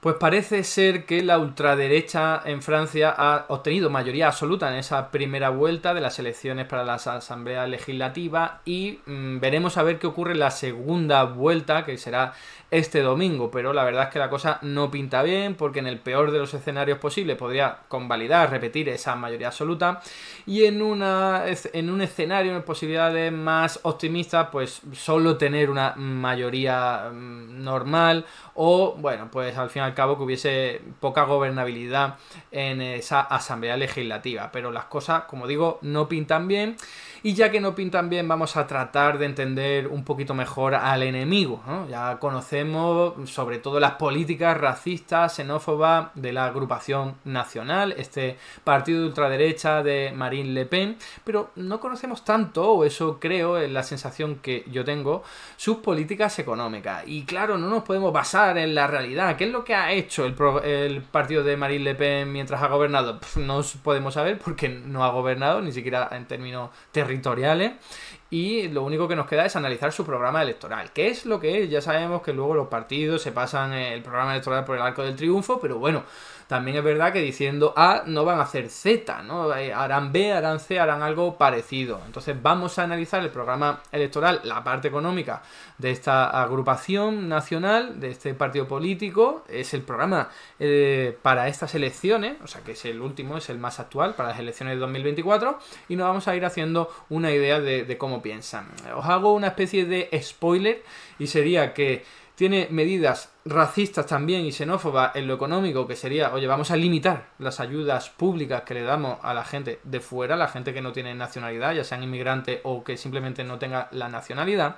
Pues parece ser que la ultraderecha en Francia ha obtenido mayoría absoluta en esa primera vuelta de las elecciones para las asambleas legislativas y veremos a ver qué ocurre en la segunda vuelta, que será este domingo, pero la verdad es que la cosa no pinta bien porque en el peor de los escenarios posibles podría convalidar, repetir esa mayoría absoluta y en un escenario, en posibilidades más optimistas, pues solo tener una mayoría normal o, bueno, pues al fin y al cabo que hubiese poca gobernabilidad en esa asamblea legislativa, pero las cosas, como digo, no pintan bien. Y ya que no pintan bien, vamos a tratar de entender un poquito mejor al enemigo, ¿no? Ya conocemos sobre todo las políticas racistas, xenófobas de la agrupación nacional, este partido de ultraderecha de Marine Le Pen, pero no conocemos tanto, o eso creo, es la sensación que yo tengo, sus políticas económicas. Y claro, no nos podemos basar en la realidad. ¿Qué es lo que ha hecho el partido de Marine Le Pen mientras ha gobernado? No podemos saber porque no ha gobernado, ni siquiera en términos territoriales, y lo único que nos queda es analizar su programa electoral. ¿Qué es lo que es? Ya sabemos que luego los partidos se pasan el programa electoral por el arco del triunfo, pero bueno, también es verdad que diciendo A no van a hacer Z, ¿no? Harán B, harán C, harán algo parecido. Entonces vamos a analizar el programa electoral, la parte económica de esta agrupación nacional, de este partido político. Es el programa para estas elecciones, o sea que es el último, es el más actual para las elecciones de 2024, y nos vamos a ir haciendo una idea de cómo piensan. Os hago una especie de spoiler y sería que tiene medidas racistas también y xenófobas en lo económico, que sería, oye, vamos a limitar las ayudas públicas que le damos a la gente de fuera, la gente que no tiene nacionalidad, ya sean inmigrantes o que simplemente no tenga la nacionalidad.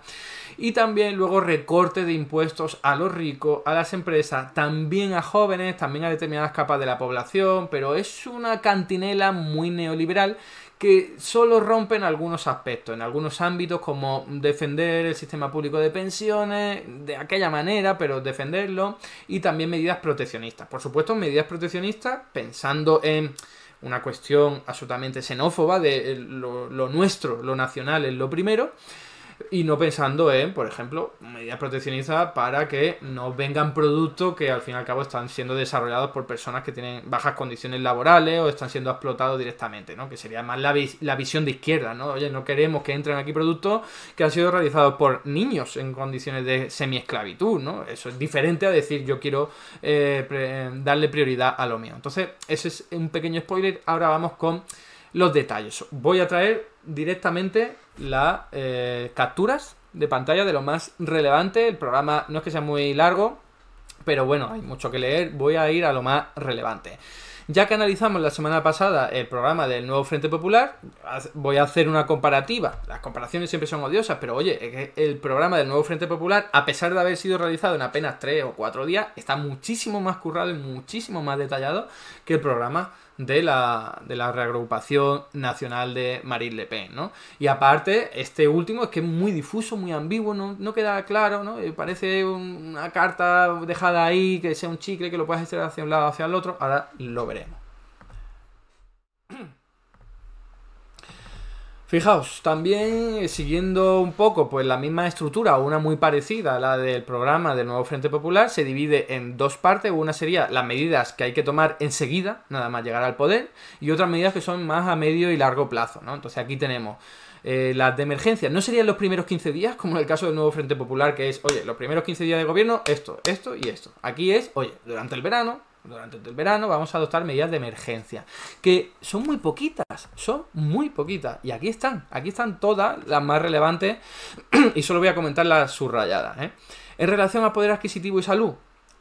Y también luego recorte de impuestos a los ricos, a las empresas, también a jóvenes, también a determinadas capas de la población, pero es una cantinela muy neoliberal que solo rompen algunos aspectos, en algunos ámbitos, como defender el sistema público de pensiones de aquella manera, pero defenderlo, y también medidas proteccionistas. Por supuesto, medidas proteccionistas pensando en una cuestión absolutamente xenófoba de lo nuestro, lo nacional es lo primero, y no pensando en, por ejemplo, medidas proteccionistas para que no vengan productos que al fin y al cabo están siendo desarrollados por personas que tienen bajas condiciones laborales o están siendo explotados directamente, ¿no? Que sería más la visión de izquierda, ¿no? Oye, no queremos que entren aquí productos que han sido realizados por niños en condiciones de semiesclavitud, ¿no? Eso es diferente a decir yo quiero darle prioridad a lo mío. Entonces, ese es un pequeño spoiler. Ahora vamos con los detalles. Voy a traer directamente las capturas de pantalla de lo más relevante. El programa no es que sea muy largo, pero bueno, hay mucho que leer. Voy a ir a lo más relevante. Ya que analizamos la semana pasada el programa del Nuevo Frente Popular, voy a hacer una comparativa. Las comparaciones siempre son odiosas, pero oye, el programa del Nuevo Frente Popular, a pesar de haber sido realizado en apenas 3 o 4 días, está muchísimo más currado y muchísimo más detallado que el programa de la reagrupación nacional de Marine Le Pen, ¿no? Y aparte, este último es que es muy difuso, muy ambiguo, no queda claro, ¿no? Parece una carta dejada ahí, que sea un chicle, que lo puedas estirar hacia un lado, hacia el otro. Ahora lo veremos. Fijaos, también siguiendo un poco pues la misma estructura o una muy parecida a la del programa del Nuevo Frente Popular, se divide en dos partes. Una sería las medidas que hay que tomar enseguida, nada más llegar al poder, y otras medidas que son más a medio y largo plazo, ¿no? Entonces aquí tenemos las de emergencia. No serían los primeros 15 días, como en el caso del Nuevo Frente Popular, que es, oye, los primeros 15 días de gobierno, esto y esto. Aquí es, oye, durante el verano vamos a adoptar medidas de emergencia, que son muy poquitas, y aquí están todas las más relevantes y solo voy a comentar las subrayadas, ¿eh? En relación a poder adquisitivo y salud,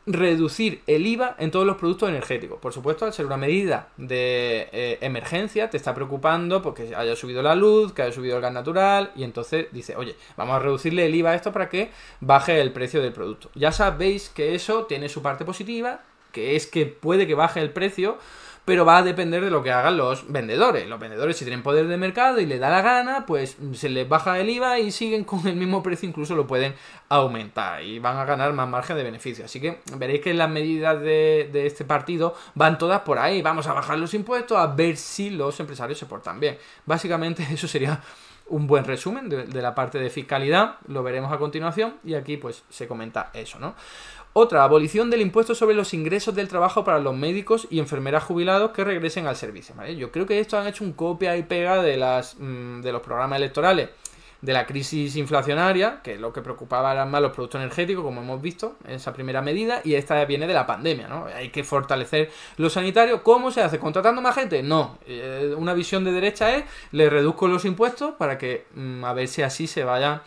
reducir el IVA en todos los productos energéticos. Por supuesto, al ser una medida de emergencia, te está preocupando porque haya subido la luz, que haya subido el gas natural, y entonces dice, oye, vamos a reducirle el IVA a esto para que baje el precio del producto. Ya sabéis que eso tiene su parte positiva, que es que puede que baje el precio, pero va a depender de lo que hagan los vendedores. Los vendedores, si tienen poder de mercado y les da la gana, pues se les baja el IVA y siguen con el mismo precio, incluso lo pueden aumentar y van a ganar más margen de beneficio. Así que veréis que las medidas de este partido van todas por ahí. Vamos a bajar los impuestos a ver si los empresarios se portan bien. Básicamente eso sería un buen resumen de la parte de fiscalidad, lo veremos a continuación, y aquí pues se comenta eso, ¿no? Otra, abolición del impuesto sobre los ingresos del trabajo para los médicos y enfermeras jubilados que regresen al servicio, ¿vale? Yo creo que esto han hecho un copia y pega de los programas electorales de la crisis inflacionaria, que lo que preocupaba eran más los productos energéticos, como hemos visto en esa primera medida, y esta viene de la pandemia, ¿no? Hay que fortalecer lo sanitario. ¿Cómo se hace? ¿Contratando más gente? No. Una visión de derecha es, le reduzco los impuestos para que, a ver si así se van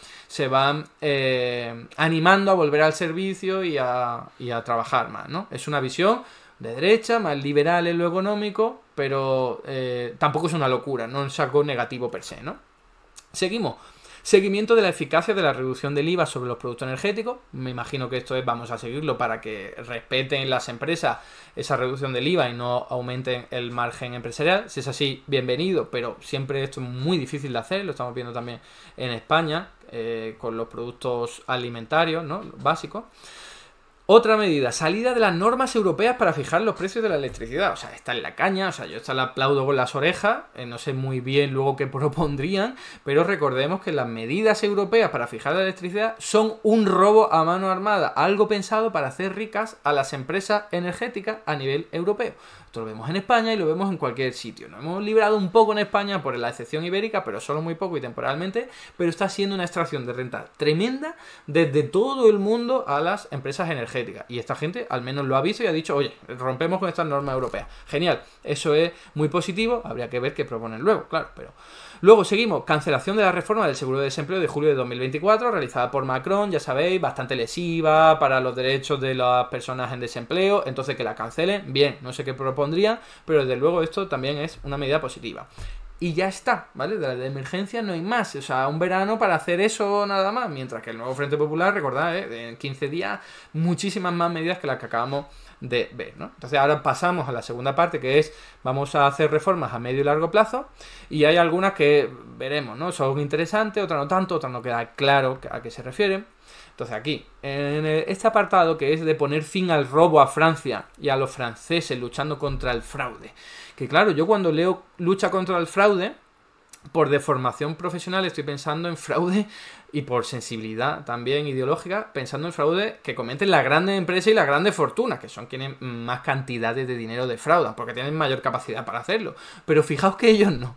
animando a volver al servicio y a trabajar más, ¿no? Es una visión de derecha, más liberal en lo económico, pero tampoco es una locura, no es algo negativo per se, ¿no? Seguimos. Seguimiento de la eficacia de la reducción del IVA sobre los productos energéticos. Me imagino que esto es, vamos a seguirlo para que respeten las empresas esa reducción del IVA y no aumenten el margen empresarial. Si es así, bienvenido, pero siempre esto es muy difícil de hacer. Lo estamos viendo también en España con los productos alimentarios, ¿no? Básicos. Otra medida, salida de las normas europeas para fijar los precios de la electricidad. O sea, está en la caña, o sea, yo esta la aplaudo con las orejas, no sé muy bien luego qué propondrían, pero recordemos que las medidas europeas para fijar la electricidad son un robo a mano armada, algo pensado para hacer ricas a las empresas energéticas a nivel europeo. Esto lo vemos en España y lo vemos en cualquier sitio. Nos hemos librado un poco en España por la excepción ibérica, pero solo muy poco y temporalmente, pero está siendo una extracción de renta tremenda desde todo el mundo a las empresas energéticas. Y esta gente al menos lo ha visto y ha dicho, oye, rompemos con estas normas europeas. Genial, eso es muy positivo, habría que ver qué proponen luego, claro, pero... Luego seguimos, cancelación de la reforma del seguro de desempleo de julio de 2024, realizada por Macron, ya sabéis, bastante lesiva para los derechos de las personas en desempleo, entonces que la cancelen, bien, no sé qué propondrían, pero desde luego esto también es una medida positiva. Y ya está, ¿vale? De emergencia no hay más, o sea, un verano para hacer eso nada más, mientras que el nuevo Frente Popular, recordad, en 15 días, muchísimas más medidas que las que acabamos de ver, ¿no? Entonces ahora pasamos a la segunda parte, que es, vamos a hacer reformas a medio y largo plazo, y hay algunas que veremos, ¿no? Son interesantes, otras no tanto, otras no queda claro a qué se refieren. Entonces aquí, en este apartado que es de poner fin al robo a Francia y a los franceses luchando contra el fraude, que claro, yo cuando leo lucha contra el fraude, por deformación profesional estoy pensando en fraude y por sensibilidad también ideológica, pensando en fraude que cometen las grandes empresas y las grandes fortunas, que son quienes más cantidades de dinero defraudan, porque tienen mayor capacidad para hacerlo. Pero fijaos que ellos no.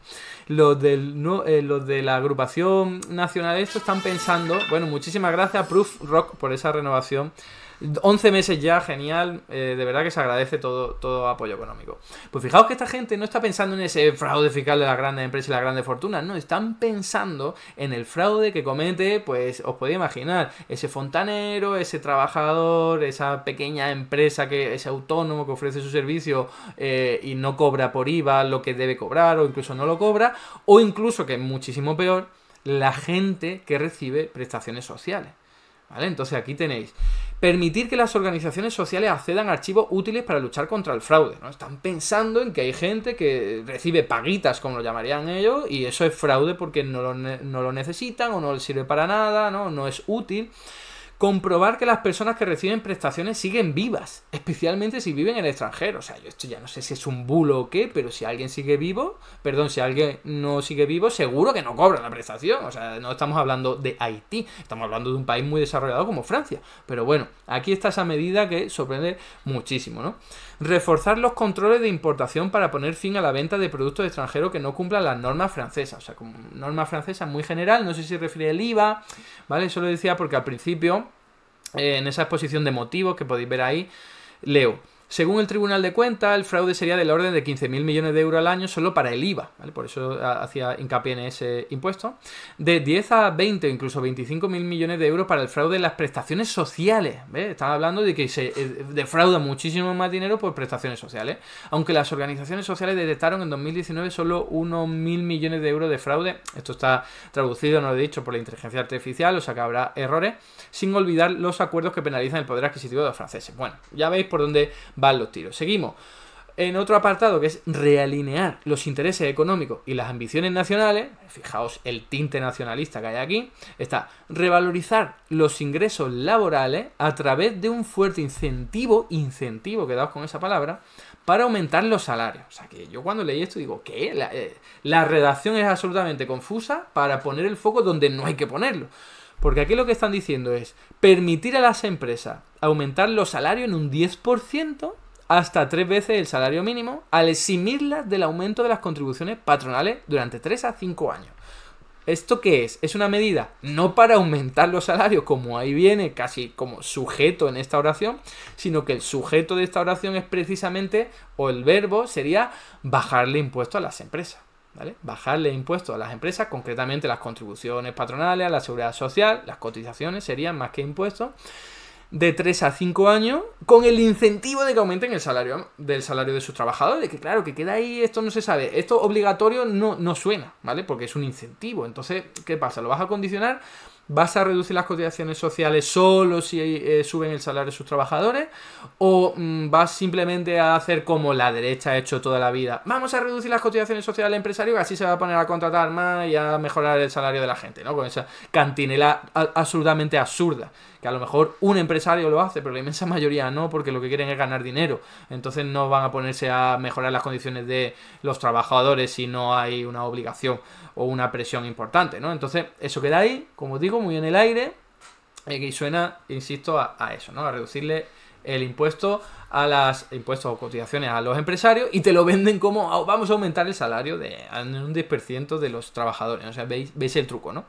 Los de la agrupación nacional esto están pensando, bueno, muchísimas gracias a Proof Rock por esa renovación. 11 meses ya, genial, de verdad que se agradece todo apoyo económico. Pues fijaos que esta gente no está pensando en ese fraude fiscal de las grandes empresas y las grandes fortunas, no, están pensando en el fraude que comete, pues os podéis imaginar, ese fontanero, ese trabajador, esa pequeña empresa, ese autónomo que ofrece su servicio y no cobra por IVA lo que debe cobrar, o incluso no lo cobra, o incluso, que es muchísimo peor, la gente que recibe prestaciones sociales. ¿Vale? Entonces aquí tenéis, permitir que las organizaciones sociales accedan a archivos útiles para luchar contra el fraude, ¿no? Están pensando en que hay gente que recibe paguitas, como lo llamarían ellos, y eso es fraude porque no lo necesitan o no les sirve para nada, no es útil. Comprobar que las personas que reciben prestaciones siguen vivas, especialmente si viven en el extranjero. O sea, yo esto ya no sé si es un bulo o qué, pero si alguien sigue vivo, si alguien no sigue vivo, seguro que no cobra la prestación. O sea, no estamos hablando de Haití, estamos hablando de un país muy desarrollado como Francia. Pero bueno, aquí está esa medida que sorprende muchísimo, ¿no? Reforzar los controles de importación para poner fin a la venta de productos extranjeros que no cumplan las normas francesas. O sea, como norma francesa muy general, no sé si se refiere al IVA, ¿vale? Eso lo decía porque al principio, en esa exposición de motivos que podéis ver ahí, leo: según el Tribunal de Cuentas, el fraude sería del orden de 15.000 millones de euros al año solo para el IVA, ¿vale? Por eso hacía hincapié en ese impuesto. De 10 a 20 o incluso 25.000 millones de euros para el fraude en las prestaciones sociales, ¿ves? Están hablando de que se defrauda muchísimo más dinero por prestaciones sociales. Aunque las organizaciones sociales detectaron en 2019 solo unos 1.000 millones de euros de fraude. Esto está traducido, no lo he dicho, por la inteligencia artificial, o sea que habrá errores, sin olvidar los acuerdos que penalizan el poder adquisitivo de los franceses. Bueno, ya veis por dónde van los tiros. Seguimos en otro apartado que es realinear los intereses económicos y las ambiciones nacionales. Fijaos el tinte nacionalista que hay aquí. Está revalorizar los ingresos laborales a través de un fuerte incentivo, quedaos con esa palabra, para aumentar los salarios. O sea, que yo cuando leí esto digo, ¿qué? La redacción es absolutamente confusa para poner el foco donde no hay que ponerlo. Porque aquí lo que están diciendo es permitir a las empresas aumentar los salarios en un 10% hasta 3 veces el salario mínimo, al eximirlas del aumento de las contribuciones patronales durante 3 a 5 años. ¿Esto qué es? Es una medida no para aumentar los salarios, como ahí viene casi como sujeto en esta oración, sino que el sujeto de esta oración es precisamente, o el verbo sería bajarle impuestos a las empresas, ¿vale? Bajarle impuestos a las empresas, concretamente las contribuciones patronales, a la seguridad social, las cotizaciones serían más que impuestos, de 3 a 5 años, con el incentivo de que aumenten el salario de sus trabajadores, que claro, que queda ahí, esto no se sabe, esto obligatorio no suena, ¿vale? Porque es un incentivo. Entonces, ¿qué pasa? ¿Lo vas a condicionar? ¿Vas a reducir las cotizaciones sociales solo si suben el salario de sus trabajadores? ¿O vas simplemente a hacer como la derecha ha hecho toda la vida? Vamos a reducir las cotizaciones sociales al empresario, que así se va a poner a contratar más y a mejorar el salario de la gente, ¿no? Con esa cantinela absolutamente absurda. Que a lo mejor un empresario lo hace, pero la inmensa mayoría no, porque lo que quieren es ganar dinero. Entonces no van a ponerse a mejorar las condiciones de los trabajadores si no hay una obligación o una presión importante, ¿no? Entonces eso queda ahí, como digo, muy en el aire, y suena, insisto, a eso, ¿no? A reducirle el impuesto a las impuestos o cotizaciones a los empresarios, y te lo venden como vamos a aumentar el salario en un 10% de los trabajadores. O sea, veis el truco, ¿no?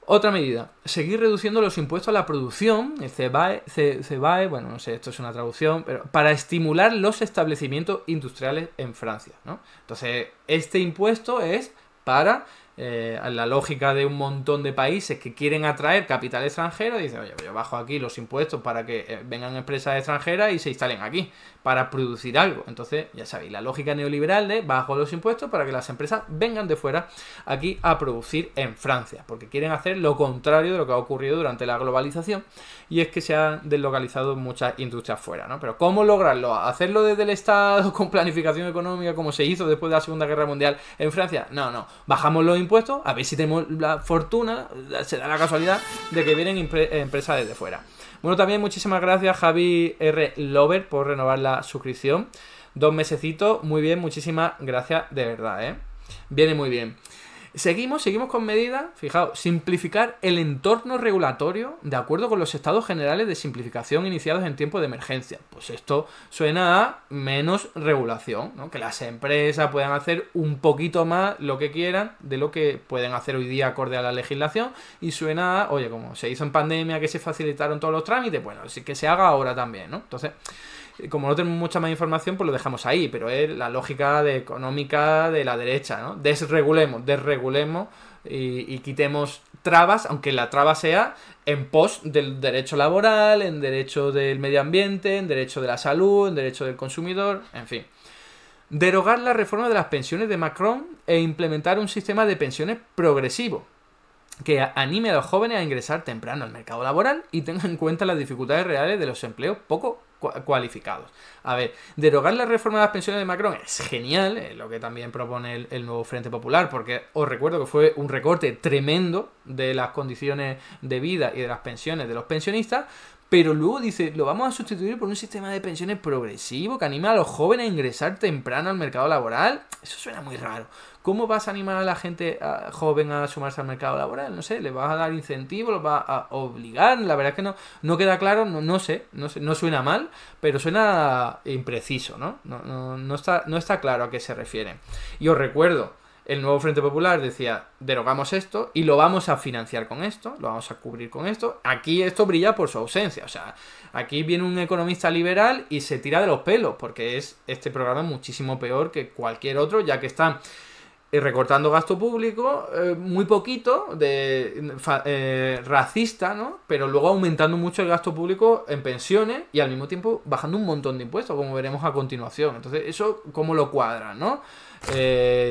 Otra medida, seguir reduciendo los impuestos a la producción, el CBAE, bueno, no sé, esto es una traducción, pero para estimular los establecimientos industriales en Francia, ¿no? Entonces, este impuesto es para la lógica de un montón de países que quieren atraer capital extranjero, dicen, oye, yo bajo aquí los impuestos para que vengan empresas extranjeras y se instalen aquí, para producir algo. Entonces, ya sabéis, la lógica neoliberal de bajo los impuestos para que las empresas vengan de fuera aquí a producir en Francia, porque quieren hacer lo contrario de lo que ha ocurrido durante la globalización, y es que se han deslocalizado muchas industrias fuera, ¿no? Pero ¿cómo lograrlo? ¿Hacerlo desde el Estado con planificación económica como se hizo después de la Segunda Guerra Mundial en Francia? No, bajamos los impuestos, a ver si tenemos la fortuna, se da la casualidad de que vienen empresas desde fuera. Bueno, también muchísimas gracias Javi R. Lover por renovar la suscripción. 2 mesecitos, muy bien, muchísimas gracias de verdad, ¿eh? Viene muy bien. Seguimos con medidas, fijaos, simplificar el entorno regulatorio de acuerdo con los estados generales de simplificación iniciados en tiempo de emergencia. Pues esto suena a menos regulación, ¿no? Que las empresas puedan hacer un poquito más lo que quieran de lo que pueden hacer hoy día acorde a la legislación, y suena a, oye, como se hizo en pandemia que se facilitaron todos los trámites, bueno, sí que se haga ahora también, ¿no? Entonces, como no tenemos mucha más información, pues lo dejamos ahí, pero es la lógica económica de la derecha, ¿no? Desregulemos y quitemos trabas, aunque la traba sea en pos del derecho laboral, en derecho del medio ambiente, en derecho de la salud, en derecho del consumidor, en fin. Derogar la reforma de las pensiones de Macron e implementar un sistema de pensiones progresivo que anime a los jóvenes a ingresar temprano al mercado laboral y tenga en cuenta las dificultades reales de los empleos poco cualificados. A ver, derogar la reforma de las pensiones de Macron es genial, lo que también propone el nuevo Frente Popular, porque os recuerdo que fue un recorte tremendo de las condiciones de vida y de las pensiones de los pensionistas, pero luego dice, lo vamos a sustituir por un sistema de pensiones progresivo que anima a los jóvenes a ingresar temprano al mercado laboral. Eso suena muy raro. ¿Cómo vas a animar a la gente joven a sumarse al mercado laboral? No sé, ¿le vas a dar incentivos? ¿Los vas a obligar? La verdad es que no queda claro, no sé, no suena mal, pero suena impreciso, ¿no? No está claro a qué se refiere. Y os recuerdo, el nuevo Frente Popular decía, derogamos esto y lo vamos a financiar con esto, lo vamos a cubrir con esto. Aquí esto brilla por su ausencia, o sea, aquí viene un economista liberal y se tira de los pelos, porque este programa es muchísimo peor que cualquier otro, ya que están recortando gasto público, muy poquito, racista, ¿no? Pero luego aumentando mucho el gasto público en pensiones y al mismo tiempo bajando un montón de impuestos, como veremos a continuación. Entonces, eso, ¿cómo lo cuadran, no?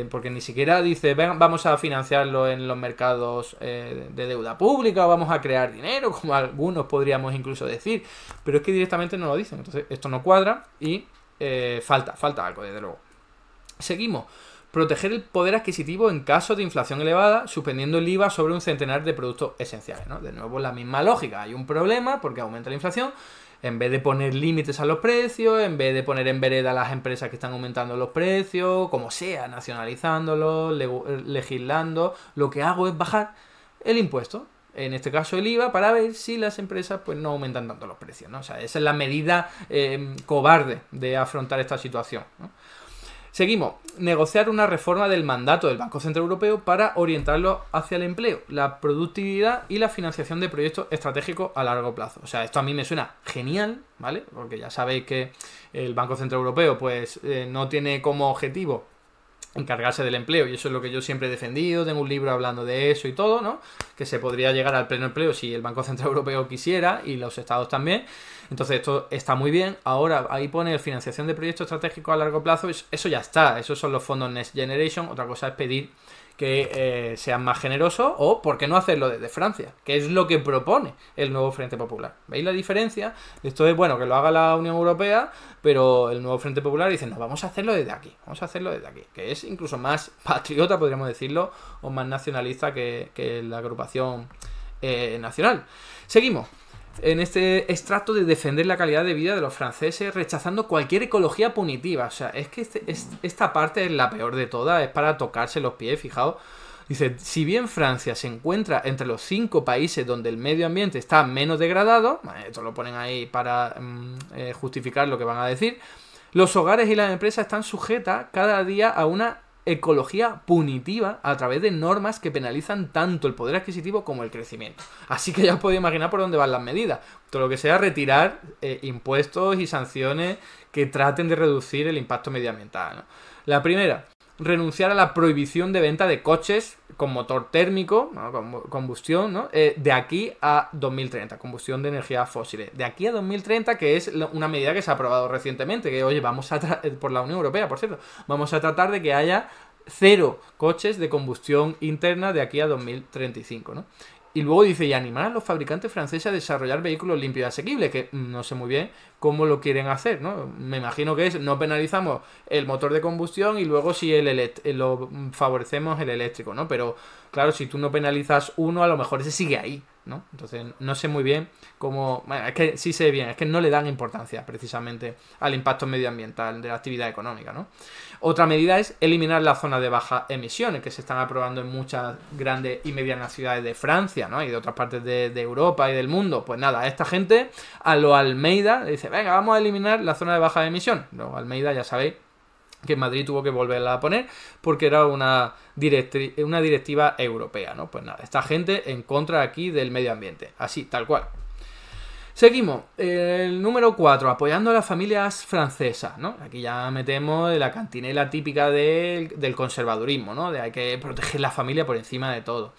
Porque ni siquiera dice, ven, vamos a financiarlo en los mercados de deuda pública, o vamos a crear dinero, como algunos podríamos incluso decir, pero es que directamente no lo dicen. Entonces, esto no cuadra y falta algo, desde luego. Seguimos. Proteger el poder adquisitivo en caso de inflación elevada, suspendiendo el IVA sobre un centenar de productos esenciales, ¿no? De nuevo, la misma lógica. Hay un problema porque aumenta la inflación. En vez de poner límites a los precios, en vez de poner en vereda a las empresas que están aumentando los precios, como sea, nacionalizándolos, legislando, lo que hago es bajar el impuesto, en este caso el IVA, para ver si las empresas pues no aumentan tanto los precios, ¿no? O sea, esa es la medida cobarde de afrontar esta situación, ¿no? Seguimos. Negociar una reforma del mandato del Banco Central Europeo para orientarlo hacia el empleo, la productividad y la financiación de proyectos estratégicos a largo plazo. O sea, esto a mí me suena genial, ¿vale? Porque ya sabéis que el Banco Central Europeo pues no tiene como objetivo encargarse del empleo, y eso es lo que yo siempre he defendido. Tengo un libro hablando de eso y todo, ¿no? Que se podría llegar al pleno empleo si el Banco Central Europeo quisiera, y los estados también. Entonces esto está muy bien. Ahora ahí pone financiación de proyectos estratégicos a largo plazo. Eso ya está, esos son los fondos Next Generation. Otra cosa es pedir que sean más generosos, o por qué no hacerlo desde Francia, que es lo que propone el nuevo Frente Popular. ¿Veis la diferencia? Esto es bueno que lo haga la Unión Europea, pero el nuevo Frente Popular dice, no, vamos a hacerlo desde aquí, que es incluso más patriota, podríamos decirlo, o más nacionalista que la agrupación nacional. Seguimos en este extracto de defender la calidad de vida de los franceses, rechazando cualquier ecología punitiva. O sea, es que esta parte es la peor de todas, es para tocarse los pies, fijaos. Dice, si bien Francia se encuentra entre los 5 países donde el medio ambiente está menos degradado, esto lo ponen ahí para justificar lo que van a decir, los hogares y las empresas están sujetas cada día a una ecología punitiva a través de normas que penalizan tanto el poder adquisitivo como el crecimiento. Así que ya os podéis imaginar por dónde van las medidas. Todo lo que sea retirar impuestos y sanciones que traten de reducir el impacto medioambiental, ¿no? La primera, renunciar a la prohibición de venta de coches con motor térmico, ¿no? Con combustión, ¿no? De aquí a 2030, combustión de energías fósiles. De aquí a 2030, que es una medida que se ha aprobado recientemente, que oye, por la Unión Europea, por cierto, vamos a tratar de que haya 0 coches de combustión interna de aquí a 2035, ¿no? Y luego dice, y animar a los fabricantes franceses a desarrollar vehículos limpios y asequibles, que no sé muy bien cómo lo quieren hacer, ¿no? Me imagino que no penalizamos el motor de combustión y luego si lo favorecemos el eléctrico, ¿no? Pero claro, si tú no penalizas uno, a lo mejor ese sigue ahí, ¿no? Entonces no sé muy bien cómo... Bueno, es que sí sé bien, es que no le dan importancia precisamente al impacto medioambiental de la actividad económica, ¿no? Otra medida es eliminar las zonas de bajas emisiones, que se están aprobando en muchas grandes y medianas ciudades de Francia, ¿no? Y de otras partes de Europa y del mundo. Pues nada, esta gente a lo Almeida dice, venga, vamos a eliminar la zona de baja emisión. Luego Almeida, ya sabéis que en Madrid tuvo que volverla a poner porque era una directiva europea, ¿no? Pues nada, esta gente en contra aquí del medio ambiente, así, tal cual. Seguimos, el número 4, apoyando a las familias francesas, ¿no? Aquí ya metemos la cantinela típica del conservadurismo, ¿no? De hay que proteger la familia por encima de todo.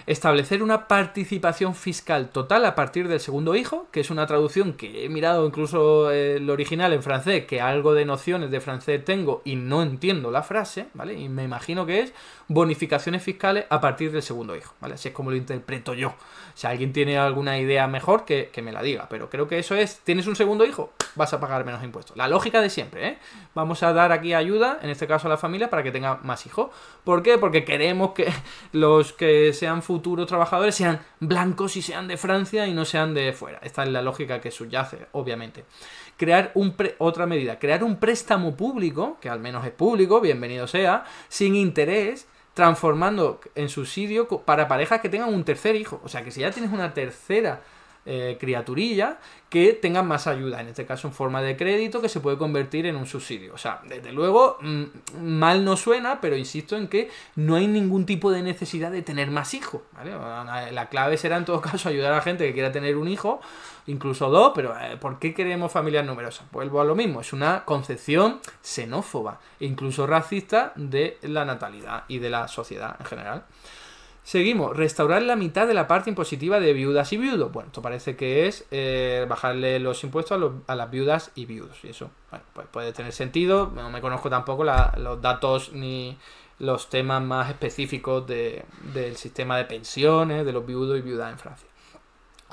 Establecer una participación fiscal total a partir del segundo hijo, que es una traducción que he mirado incluso el original en francés, que algo de nociones de francés tengo y no entiendo la frase, ¿vale? Y me imagino que es bonificaciones fiscales a partir del segundo hijo, ¿vale? Así es como lo interpreto yo. Si alguien tiene alguna idea mejor, que me la diga, pero creo que eso es, ¿tienes un segundo hijo? Vas a pagar menos impuestos. La lógica de siempre, ¿eh? Vamos a dar aquí ayuda, en este caso a la familia, para que tenga más hijos. ¿Por qué? Porque queremos que los que sean futuros trabajadores sean blancos y sean de Francia y no sean de fuera. Esta es la lógica que subyace, obviamente. Otra medida, crear un préstamo público, que al menos es público, bienvenido sea, sin interés, transformando en subsidio para parejas que tengan un tercer hijo. O sea, que si ya tienes una tercera criaturilla, que tengan más ayuda, en este caso en forma de crédito, que se puede convertir en un subsidio. O sea, desde luego, mal no suena, pero insisto en que no hay ningún tipo de necesidad de tener más hijos, ¿vale? La clave será en todo caso ayudar a la gente que quiera tener un hijo, incluso 2, pero ¿por qué queremos familias numerosas? Vuelvo a lo mismo, es una concepción xenófoba e incluso racista de la natalidad y de la sociedad en general. Seguimos, restaurar la mitad de la parte impositiva de viudas y viudos. Bueno, esto parece que es bajarle los impuestos a las viudas y viudos. Y eso, bueno, pues puede tener sentido. No me conozco tampoco los datos ni los temas más específicos del sistema de pensiones de los viudos y viudas en Francia.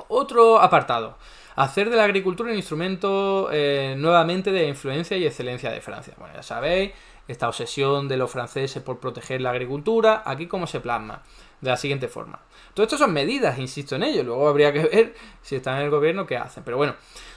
Otro apartado. Hacer de la agricultura un instrumento nuevamente de influencia y excelencia de Francia. Bueno, ya sabéis, esta obsesión de los franceses por proteger la agricultura, aquí cómo se plasma, de la siguiente forma. Todo esto son medidas, insisto en ello, luego habría que ver si están en el gobierno qué hacen, pero bueno,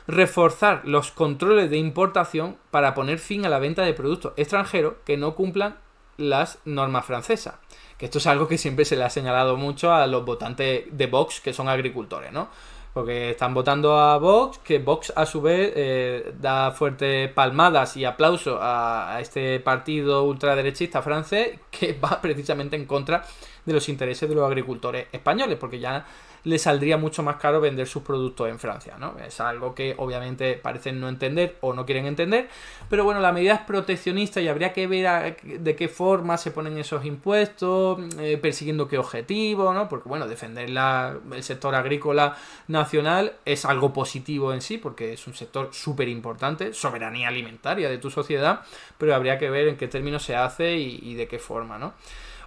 reforzar los controles de importación para poner fin a la venta de productos extranjeros que no cumplan las normas francesas. Que esto es algo que siempre se le ha señalado mucho a los votantes de Vox que son agricultores, ¿no? Porque están votando a Vox, que Vox a su vez da fuertes palmadas y aplausos a este partido ultraderechista francés que va precisamente en contra de los intereses de los agricultores españoles, porque ya le saldría mucho más caro vender sus productos en Francia, ¿no? Es algo que obviamente parecen no entender o no quieren entender, pero bueno, la medida es proteccionista y habría que ver de qué forma se ponen esos impuestos, persiguiendo qué objetivo, ¿no? Porque bueno, defender el sector agrícola nacional es algo positivo en sí, porque es un sector súper importante, soberanía alimentaria de tu sociedad, pero habría que ver en qué términos se hace y de qué forma, ¿no?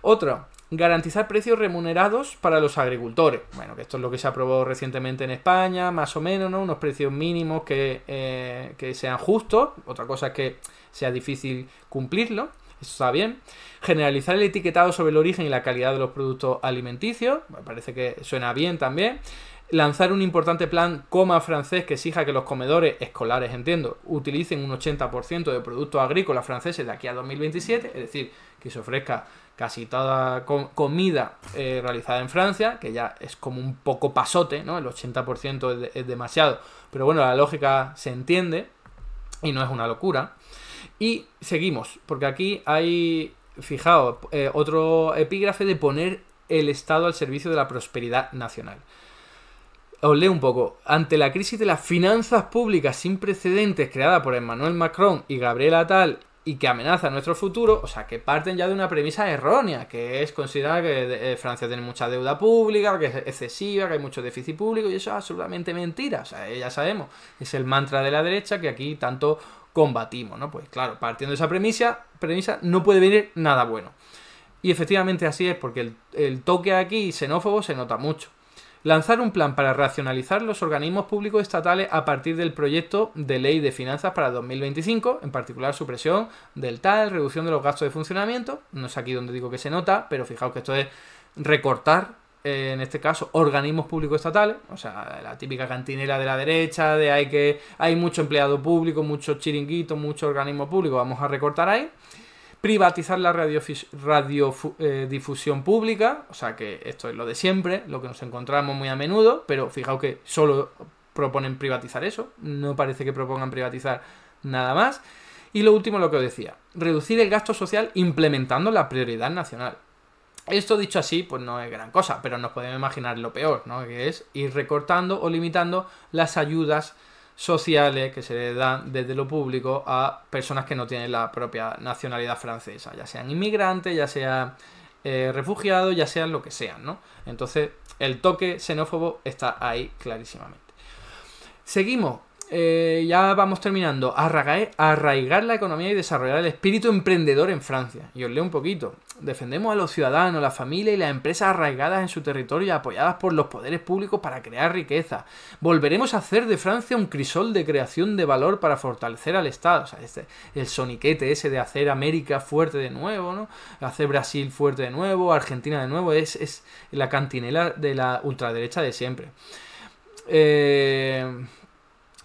Otro, garantizar precios remunerados para los agricultores. Bueno, que esto es lo que se aprobó recientemente en España, más o menos, ¿no? Unos precios mínimos que sean justos. Otra cosa es que sea difícil cumplirlo. Eso está bien. Generalizar el etiquetado sobre el origen y la calidad de los productos alimenticios. Me parece que suena bien también. Lanzar un importante plan coma francés que exija que los comedores escolares, entiendo, utilicen un 80% de productos agrícolas franceses de aquí a 2027. Es decir, que se ofrezca casi toda comida realizada en Francia, que ya es como un poco pasote, ¿no? El 80% es demasiado, pero bueno, la lógica se entiende y no es una locura. Y seguimos, porque aquí hay, fijaos, otro epígrafe de poner el Estado al servicio de la prosperidad nacional. Os leo un poco. Ante la crisis de las finanzas públicas sin precedentes creada por Emmanuel Macron y Gabriel Attal y que amenaza nuestro futuro, o sea, que parten ya de una premisa errónea, que es considerar que Francia tiene mucha deuda pública, que es excesiva, que hay mucho déficit público, y eso es absolutamente mentira. O sea, ya sabemos, es el mantra de la derecha que aquí tanto combatimos, ¿no? Pues claro, partiendo de esa premisa no puede venir nada bueno. Y efectivamente así es, porque el toque aquí xenófobo se nota mucho. Lanzar un plan para racionalizar los organismos públicos estatales a partir del proyecto de ley de finanzas para 2025, en particular supresión del TAL, reducción de los gastos de funcionamiento. No es aquí donde digo que se nota, pero fijaos que esto es recortar, en este caso, organismos públicos estatales, o sea, la típica cantinela de la derecha, hay mucho empleado público, mucho chiringuito, mucho organismo público, vamos a recortar ahí. Privatizar la radiodifusión pública, o sea que esto es lo de siempre, lo que nos encontramos muy a menudo, pero fijaos que solo proponen privatizar eso, no parece que propongan privatizar nada más. Y lo último, lo que os decía, reducir el gasto social implementando la prioridad nacional. Esto dicho así, pues no es gran cosa, pero nos podemos imaginar lo peor, ¿no? Que es ir recortando o limitando las ayudas sociales que se le dan desde lo público a personas que no tienen la propia nacionalidad francesa, ya sean inmigrantes, ya sean refugiados, ya sean lo que sean, ¿no? Entonces, el toque xenófobo está ahí clarísimamente. Seguimos. Ya vamos terminando. Arraigar la economía y desarrollar el espíritu emprendedor en Francia. Y os leo un poquito. Defendemos a los ciudadanos, la familia y las empresas arraigadas en su territorio y apoyadas por los poderes públicos para crear riqueza. Volveremos a hacer de Francia un crisol de creación de valor para fortalecer al Estado. O sea, el soniquete ese de hacer América fuerte de nuevo, ¿no? Hacer Brasil fuerte de nuevo, Argentina de nuevo. Es la cantinela de la ultraderecha de siempre.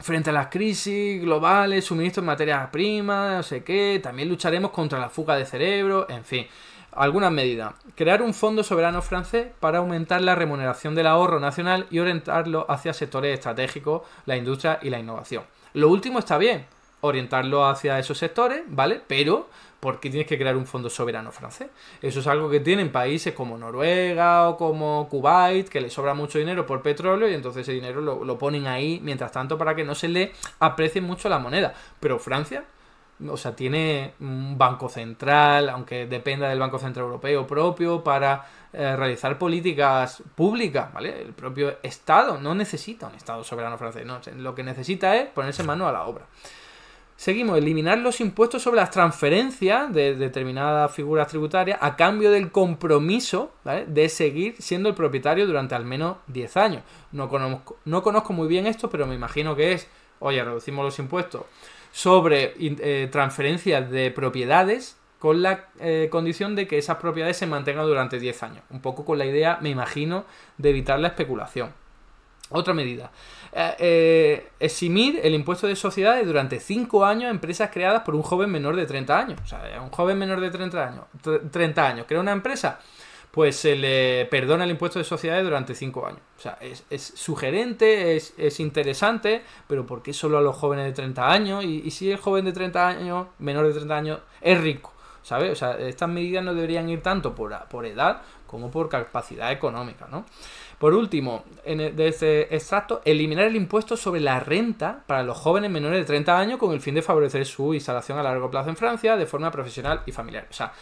Frente a las crisis globales, suministros de materias primas, no sé qué, también lucharemos contra la fuga de cerebro, en fin, algunas medidas. Crear un fondo soberano francés para aumentar la remuneración del ahorro nacional y orientarlo hacia sectores estratégicos, la industria y la innovación. Lo último está bien, orientarlo hacia esos sectores, ¿vale? Pero ¿por qué tienes que crear un fondo soberano francés? Eso es algo que tienen países como Noruega o como Kuwait, que les sobra mucho dinero por petróleo y entonces ese dinero lo ponen ahí mientras tanto para que no se le aprecie mucho la moneda. Pero Francia, o sea, tiene un banco central, aunque dependa del Banco Central Europeo propio, para realizar políticas públicas, ¿vale? El propio Estado no necesita un Estado soberano francés, no, lo que necesita es ponerse mano a la obra. Seguimos, eliminar los impuestos sobre las transferencias de determinadas figuras tributarias a cambio del compromiso, ¿vale?, de seguir siendo el propietario durante al menos 10 años. No conozco muy bien esto, pero me imagino que es, oye, reducimos los impuestos sobre transferencias de propiedades con la condición de que esas propiedades se mantengan durante 10 años. Un poco con la idea, me imagino, de evitar la especulación. Otra medida. Eximir el impuesto de sociedades durante 5 años a empresas creadas por un joven menor de 30 años. O sea, un joven menor de 30 años crea una empresa, pues se le perdona el impuesto de sociedades durante 5 años. O sea, es sugerente, es interesante, pero ¿por qué solo a los jóvenes de 30 años? Y si el joven de 30 años, menor de 30 años, es rico, ¿sabes? O sea, estas medidas no deberían ir tanto por edad como por capacidad económica, ¿no? Por último, de este extracto, eliminar el impuesto sobre la renta para los jóvenes menores de 30 años con el fin de favorecer su instalación a largo plazo en Francia de forma profesional y familiar. O sea,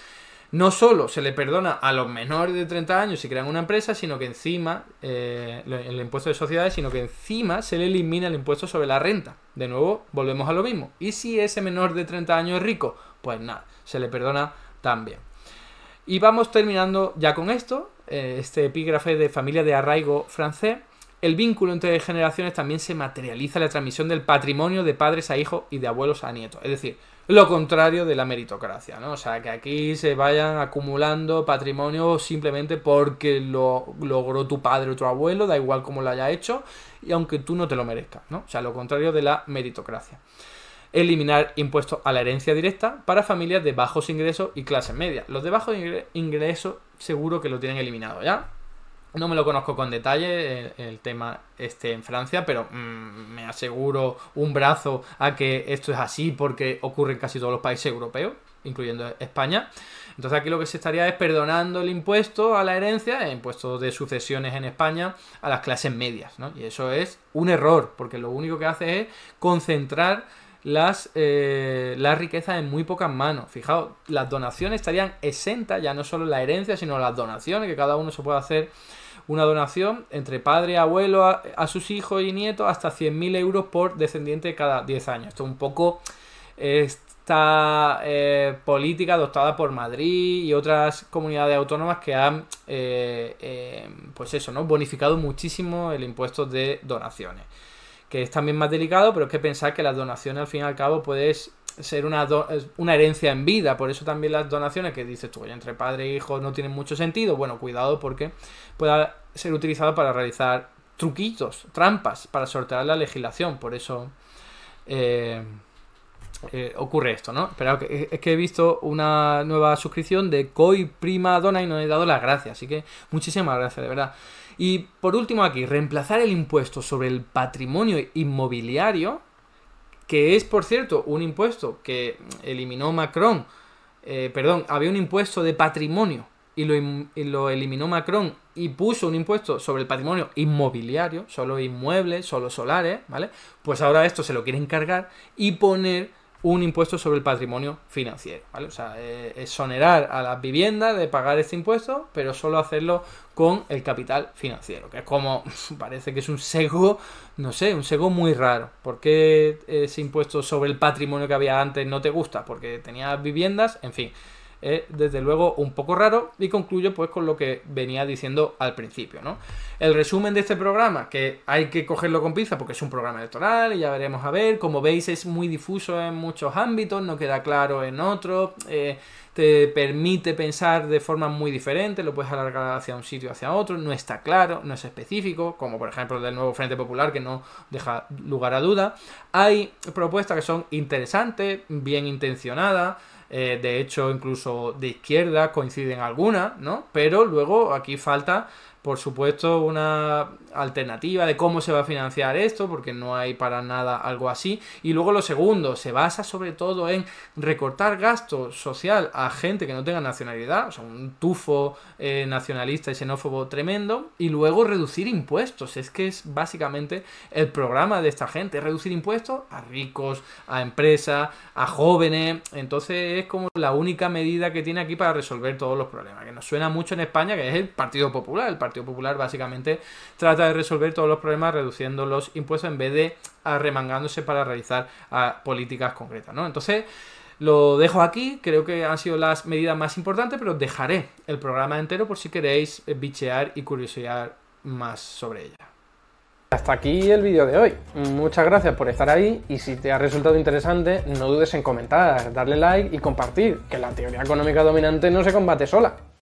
no solo se le perdona a los menores de 30 años si crean una empresa, sino que encima, el impuesto de sociedades, sino que encima se le elimina el impuesto sobre la renta. De nuevo, volvemos a lo mismo. ¿Y si ese menor de 30 años es rico? Pues nada, se le perdona también. Y vamos terminando ya con esto, este epígrafe de familia de arraigo francés. El vínculo entre generaciones también se materializa en la transmisión del patrimonio de padres a hijos y de abuelos a nietos. Es decir, lo contrario de la meritocracia, ¿no? O sea, que aquí se vayan acumulando patrimonio simplemente porque lo logró tu padre o tu abuelo, da igual cómo lo haya hecho, y aunque tú no te lo merezcas, ¿no? O sea, lo contrario de la meritocracia. Eliminar impuestos a la herencia directa para familias de bajos ingresos y clases medias. Los de bajos ingresos seguro que lo tienen eliminado ya. No me lo conozco con detalle el tema en Francia, pero me aseguro un brazo a que esto es así porque ocurre en casi todos los países europeos, incluyendo España. Entonces aquí lo que se estaría es perdonando el impuesto a la herencia, el impuesto de sucesiones en España, a las clases medias, ¿no? Y eso es un error, porque lo único que hace es concentrar las riquezas en muy pocas manos. Fijaos, las donaciones estarían exentas, ya no solo la herencia, sino las donaciones, que cada uno se puede hacer una donación entre padre, abuelo, a sus hijos y nietos, hasta 100.000 euros por descendiente cada 10 años. Esto es un poco esta política adoptada por Madrid y otras comunidades autónomas que han pues eso, ¿no? Bonificado muchísimo el impuesto de donaciones, que es también más delicado, pero es que pensar que las donaciones al fin y al cabo puedes ser una herencia en vida. Por eso también las donaciones que dices tú, oye, entre padre e hijo no tienen mucho sentido. Bueno, cuidado porque pueda ser utilizado para realizar truquitos, trampas, para sortear la legislación. Por eso ocurre esto, ¿no? Pero es que he visto una nueva suscripción de Koi Prima Dona y no he dado las gracias. Así que muchísimas gracias, de verdad. Y por último aquí, reemplazar el impuesto sobre el patrimonio inmobiliario, que es, por cierto, un impuesto que eliminó Macron. Había un impuesto de patrimonio y lo eliminó Macron y puso un impuesto sobre el patrimonio inmobiliario, solo inmuebles, solo solares, ¿vale? Pues ahora esto se lo quieren cargar y poner un impuesto sobre el patrimonio financiero, ¿vale? O sea, exonerar a las viviendas de pagar este impuesto, pero solo hacerlo con el capital financiero, que es como, parece que es un sesgo, no sé, un sesgo muy raro. ¿Por qué ese impuesto sobre el patrimonio que había antes no te gusta? Porque tenías viviendas, en fin. Desde luego un poco raro, y concluyo pues con lo que venía diciendo al principio, ¿no? El resumen de este programa, que hay que cogerlo con pinzas porque es un programa electoral y ya veremos a ver. Como veis, es muy difuso en muchos ámbitos, no queda claro en otros, te permite pensar de forma muy diferente, lo puedes alargar hacia un sitio, hacia otro, no está claro, no es específico, como por ejemplo el del nuevo Frente Popular, que no deja lugar a duda. Hay propuestas que son interesantes, bien intencionadas, de hecho incluso de izquierda coinciden algunas, ¿no? Pero luego aquí falta, por supuesto, una alternativa de cómo se va a financiar esto, porque no hay para nada algo así. Y luego lo segundo, se basa sobre todo en recortar gasto social a gente que no tenga nacionalidad, o sea, un tufo nacionalista y xenófobo tremendo, y luego reducir impuestos. Es que es básicamente el programa de esta gente, reducir impuestos a ricos, a empresas, a jóvenes. Entonces es como la única medida que tiene aquí para resolver todos los problemas, que nos suena mucho en España, que es el Partido Popular. El Partido Popular básicamente trata de resolver todos los problemas reduciendo los impuestos en vez de arremangándose para realizar políticas concretas, ¿no? Entonces lo dejo aquí, creo que han sido las medidas más importantes, pero dejaré el programa entero por si queréis bichear y curiosear más sobre ellas. hasta aquí el vídeo de hoy. Muchas gracias por estar ahí y si te ha resultado interesante, no dudes en comentar, darle like y compartir, que la teoría económica dominante no se combate sola.